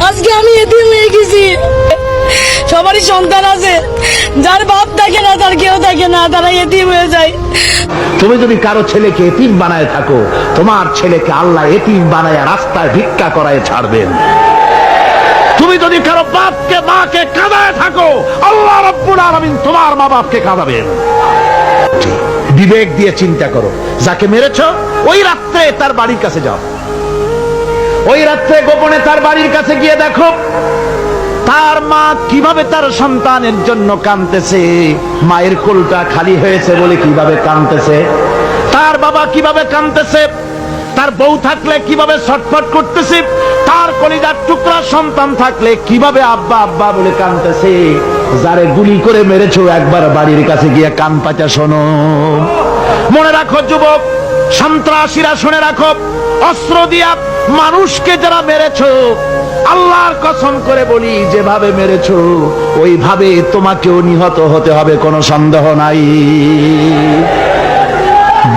আজকে আমি এতিম হয়ে গেছি। সবারই সন্তান আছে, যার বাপ থাকে না, তার কেউ থাকে না, তারা এতিম হয়ে যায়। তুমি যদি কারো ছেলেকে এতিম বানায় থাকো, তোমার ছেলেকে আল্লাহ এতিম বানায় রাস্তায় ভিক্ষা করায় ছাড়বেন। তুমি যদি কারো বাপকে মাকে কাঁদায় থাকো, আল্লাহ রাব্বুল আলামিন তোমার মা বাপকে কাঁদাবেন। বিবেক দিয়ে চিন্তা করো, যাকে মেরেছো ওই রাত্রে তার বাড়ির কাছে যাও, ওই রাত্রে গোপনে তার বাড়ির কাছে গিয়ে দেখো তার মা কিভাবে তার সন্তানের জন্য কাঁদতেছে, মায়ের কোলটা খালি হয়েছে বলে কিভাবে কাঁদতেছে, তার বাবা কিভাবে কাঁদতেছে, তার বউ থাকলে কিভাবে ছটফট করতেছে, তার কলিজার টুকরা সন্তান থাকলে কিভাবে আব্বা আব্বা বলে কাঁদতেছে। যারে গুলি করে মেরেছো একবার বাড়ির কাছে গিয়ে কান পাচা শোনো। মনে রাখো যুবক, সন্ত্রাসীরা শুনে রাখো, অস্ত্র দিয়া মানুষকে যারা মেরেছো, আল্লাহর কসম করে বলি যেভাবে মেরেছো ওইভাবে তোমাকেও নিহত হতে হবে, কোনো সন্দেহ নাই।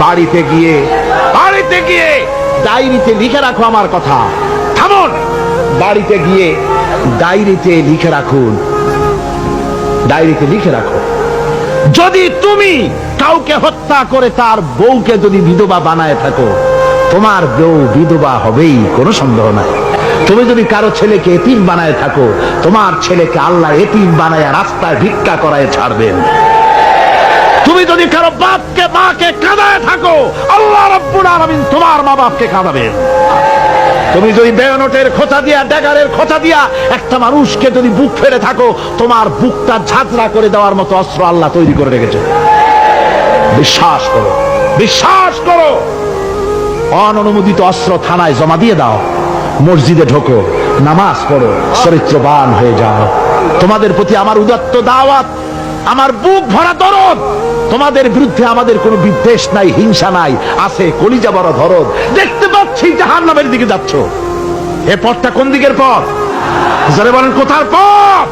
বাড়িতে গিয়ে ডায়েরিতে লিখে রাখো আমার কথা। থামুন, বাড়িতে গিয়ে ডায়েরিতে লিখে রাখুন, ডায়েরিতে লিখে রাখো, যদি তুমি কাউকে হত্যা করে তার বউকে যদি বিধবা বানায় থাকো, তোমার বউ বিধবা হবেই, কোনো সন্দেহ নাই। তুমি যদি কারো ছেলেকে এতিম বানায় থাকো, তোমার ছেলেকে আল্লাহ এতিম বানায় রাস্তায় ভিক্ষা করায় ছাড়বেন। তুমি যদি কারো বাপকে মাকে কাঁদায় থাকো, আল্লাহ রাব্বুল আলামিন তোমার মা বাপকে কাঁদাবেন। তুমি যদি বেয়নটের খোঁচা দিয়া, ড্যাগারের খোঁচা দিয়া একটা মানুষকে যদি বুক ফেরে থাকো, তোমার বুকটা ঝাঁঝরা করে দেওয়ার মতো অস্ত্র আল্লাহ তৈরি করে রেখেছে। বিশ্বাস করো, বিশ্বাস করো। অননুমোদিত অস্ত্র থানায় জমা দিয়ে দাও, মসজিদে ঢোকো, নামাজ পড়ো, চরিত্রবান হয়ে যাও। তোমাদের প্রতি আমার উদাত্ত দাওয়াত, আমার বুক ভরা দরদ। তোমাদের বিরুদ্ধে আমাদের কোনো বিদ্বেষ নাই, হিংসা নাই, আছে কলিজা বড় দরদ। দেখতে পাচ্ছি জাহান্নামের দিকে যাচ্ছ। এ পথটা কোন দিকের পথ? যারা বলেন কোথার পথ?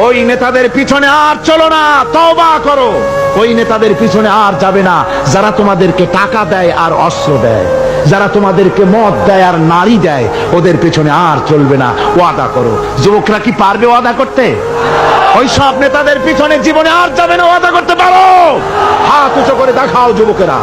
ওই নেতাদের পিছনে আর চলো না, তওবা করো। ওই নেতাদের পিছনে আর যাবে না যারা তোমাদেরকে টাকা দেয় আর অস্ত্র দেয়, যারা তোমাদেরকে মদ দেয় আর নারী দেয়, ওদের পিছনে আর চলবে না। ওয়াদা করো। যুবকরা কি পারবে ওয়াদা করতে? ওই সব নেতাদের পিছনে জীবনে আর যাবে না, ওয়াদা করতে পারো? হাত উঁচু করে দেখাও যুবকেরা।